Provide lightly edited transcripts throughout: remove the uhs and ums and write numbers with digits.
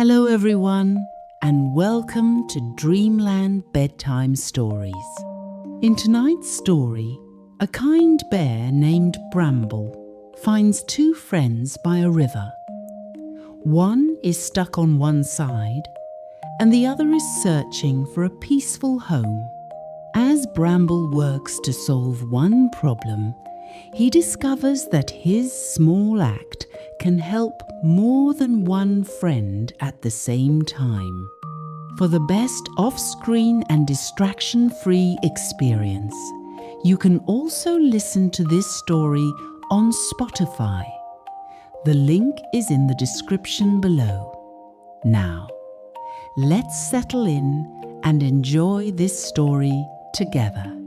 Hello everyone, and welcome to Dreamland Bedtime Stories. In tonight's story, a kind bear named Bramble finds two friends by a river. One is stuck on one side, and the other is searching for a peaceful home. As Bramble works to solve one problem, he discovers that his small act can help more than one friend at the same time. For the best off-screen and distraction-free experience, you can also listen to this story on Spotify. The link is in the description below. Now, let's settle in and enjoy this story together.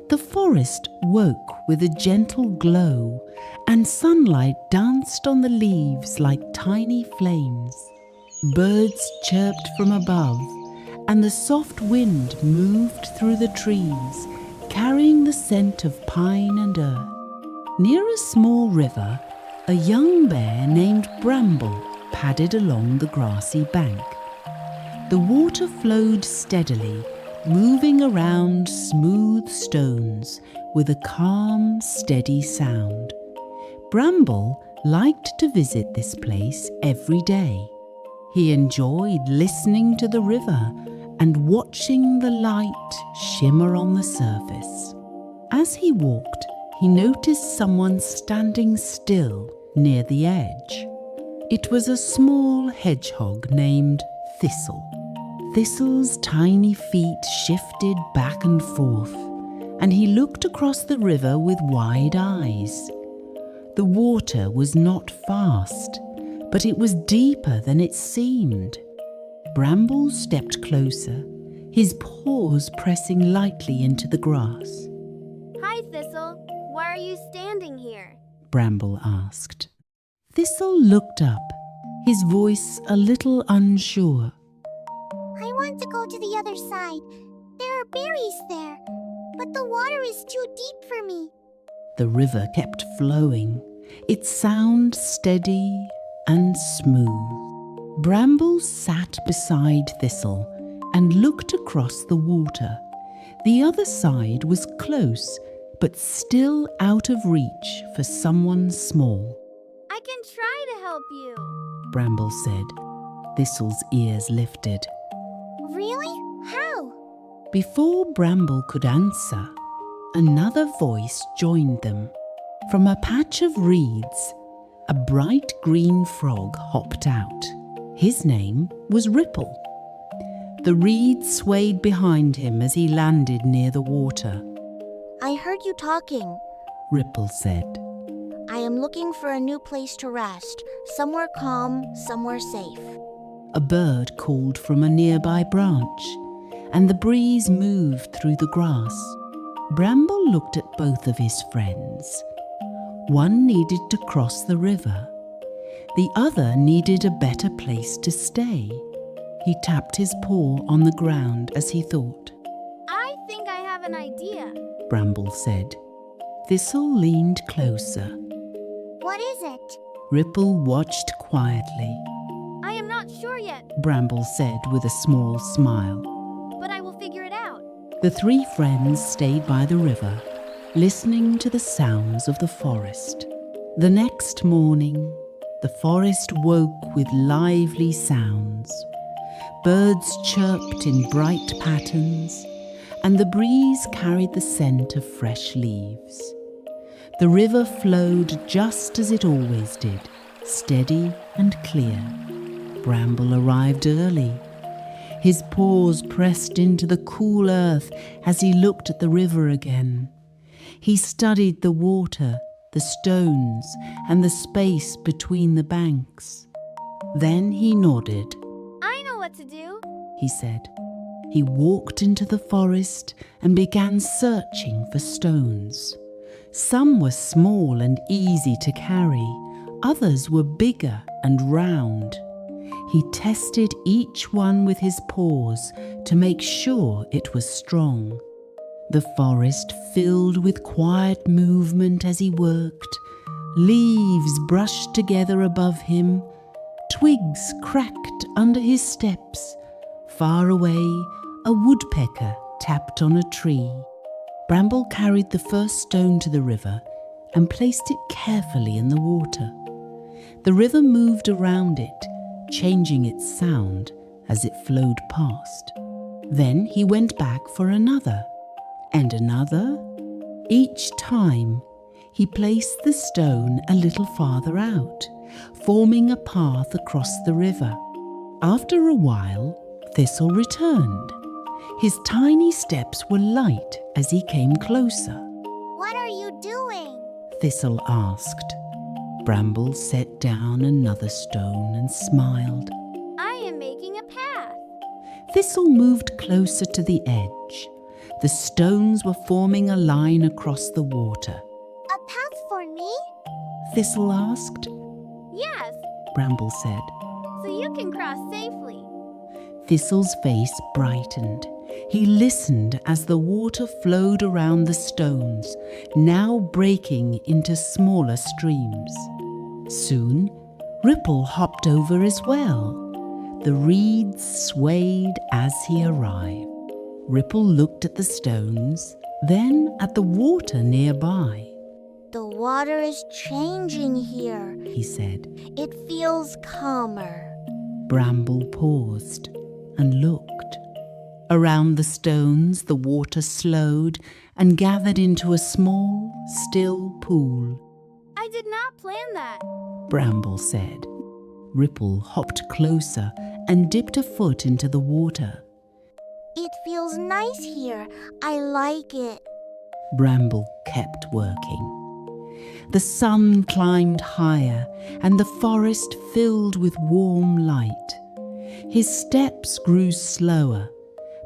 The forest woke with a gentle glow, and sunlight danced on the leaves like tiny flames. Birds chirped from above, and the soft wind moved through the trees, carrying the scent of pine and earth. Near a small river, a young bear named Bramble padded along the grassy bank. The water flowed steadily, moving around smooth stones with a calm, steady sound. Bramble liked to visit this place every day. He enjoyed listening to the river and watching the light shimmer on the surface. As he walked, he noticed someone standing still near the edge. It was a small hedgehog named Thistle. Thistle's tiny feet shifted back and forth, and he looked across the river with wide eyes. The water was not fast, but it was deeper than it seemed. Bramble stepped closer, his paws pressing lightly into the grass. Hi, Thistle. Why are you standing here? Bramble asked. Thistle looked up, his voice a little unsure. I want to go to the other side. There are berries there, but the water is too deep for me. The river kept flowing, its sound steady and smooth. Bramble sat beside Thistle and looked across the water. The other side was close, but still out of reach for someone small. I can try to help you, Bramble said. Thistle's ears lifted. Really? How? Before Bramble could answer, another voice joined them. From a patch of reeds, a bright green frog hopped out. His name was Ripple. The reeds swayed behind him as he landed near the water. I heard you talking, Ripple said. I am looking for a new place to rest, somewhere calm, somewhere safe. A bird called from a nearby branch, and the breeze moved through the grass. Bramble looked at both of his friends. One needed to cross the river. The other needed a better place to stay. He tapped his paw on the ground as he thought. I think I have an idea. Bramble said. Thistle leaned closer. What is it? Ripple watched quietly. I am not sure yet, Bramble said with a small smile. but I will figure it out. The three friends stayed by the river, listening to the sounds of the forest. The next morning, the forest woke with lively sounds. Birds chirped in bright patterns, and the breeze carried the scent of fresh leaves. The river flowed just as it always did, steady and clear. Bramble arrived early. His paws pressed into the cool earth as he looked at the river again. He studied the water, the stones, and the space between the banks. Then he nodded. I know what to do. He said. He walked into the forest and began searching for stones. Some were small and easy to carry. Others were bigger and round. He tested each one with his paws to make sure it was strong. The forest filled with quiet movement as he worked. Leaves brushed together above him, Twigs cracked under his steps. Far away, a woodpecker tapped on a tree. Bramble carried the first stone to the river and placed it carefully in the water. The river moved around it, changing its sound as it flowed past. Then he went back for another, and another. Each time, he placed the stone a little farther out, forming a path across the river. After a while, Thistle returned. His tiny steps were light as he came closer. What are you doing? Thistle asked. Bramble set down another stone and smiled. I am making a path. Thistle moved closer to the edge. The stones were forming a line across the water. A path for me? Thistle asked. Yes, Bramble said. so you can cross safely. Thistle's face brightened. He listened as the water flowed around the stones, now breaking into smaller streams. Soon, Ripple hopped over as well. The reeds swayed as he arrived. Ripple looked at the stones, then at the water nearby. The water is changing here. He said. It feels calmer. Bramble paused and looked. Around the stones, the water slowed and gathered into a small, still pool. I did not plan that. Bramble said. Ripple hopped closer and dipped a foot into the water. It feels nice here. I like it. Bramble kept working. The sun climbed higher and the forest filled with warm light. His steps grew slower,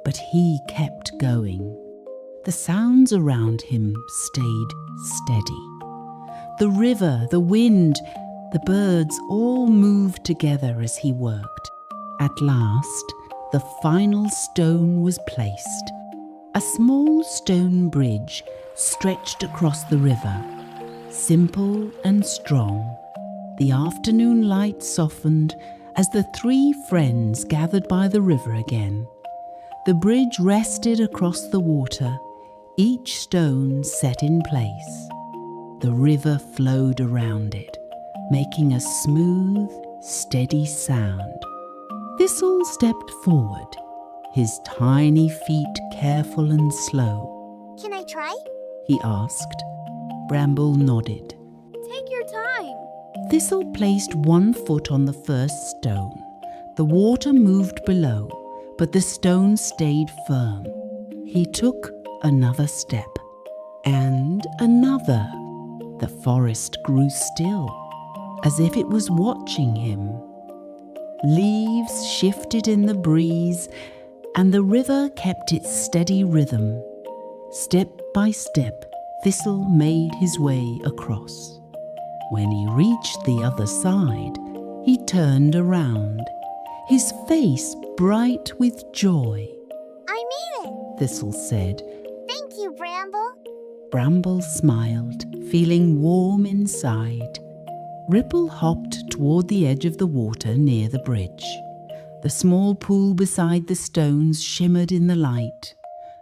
but he kept going. The sounds around him stayed steady. The river, the wind, the birds all moved together as he worked. At last, the final stone was placed. A small stone bridge stretched across the river, simple and strong. The afternoon light softened as the three friends gathered by the river again. The bridge rested across the water, each stone set in place. The river flowed around it, making a smooth, steady sound. Thistle stepped forward, his tiny feet careful and slow. Can I try? He asked. Bramble nodded. Take your time. Thistle placed one foot on the first stone. The water moved below, but the stone stayed firm. He took another step, and another. The forest grew still, as if it was watching him. Leaves shifted in the breeze, and the river kept its steady rhythm. Step by step, Thistle made his way across. When he reached the other side, he turned around, his face bright with joy. I made it. Thistle said. Thank you, Bramble. Bramble smiled, feeling warm inside. Ripple hopped toward the edge of the water near the bridge. The small pool beside the stones shimmered in the light.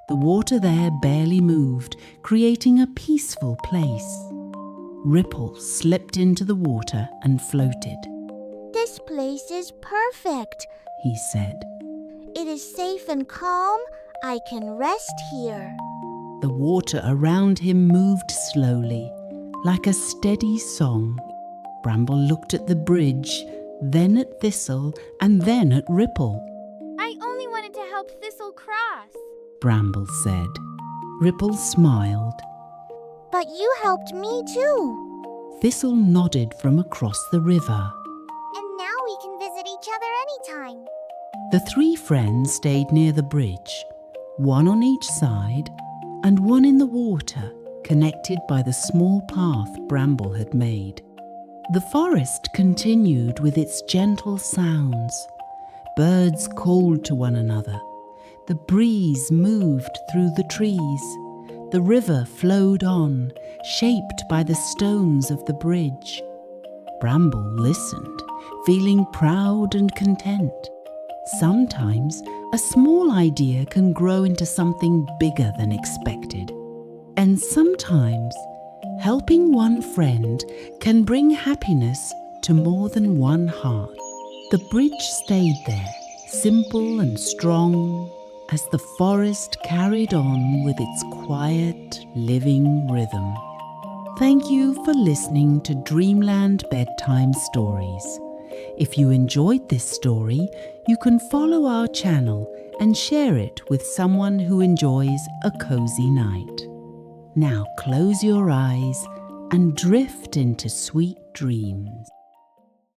The water there barely moved, creating a peaceful place. Ripple slipped into the water and floated. This place is perfect. He said. It is safe and calm. I can rest here. The water around him moved slowly, like a steady song. Bramble looked at the bridge, then at Thistle, and then at Ripple. I only wanted to help Thistle cross. Bramble said. Ripple smiled. But you helped me too. Thistle nodded from across the river. And now we can visit each other anytime. The three friends stayed near the bridge, one on each side, and one in the water, connected by the small path Bramble had made. The forest continued with its gentle sounds. Birds called to one another. The breeze moved through the trees. The river flowed on, shaped by the stones of the bridge. Bramble listened, feeling proud and content. Sometimes a small idea can grow into something bigger than expected. And sometimes helping one friend can bring happiness to more than one heart. The bridge stayed there, simple and strong, as the forest carried on with its quiet, living rhythm. Thank you for listening to Dreamland Bedtime Stories. If you enjoyed this story, you can follow our channel and share it with someone who enjoys a cozy night. Now close your eyes and drift into sweet dreams.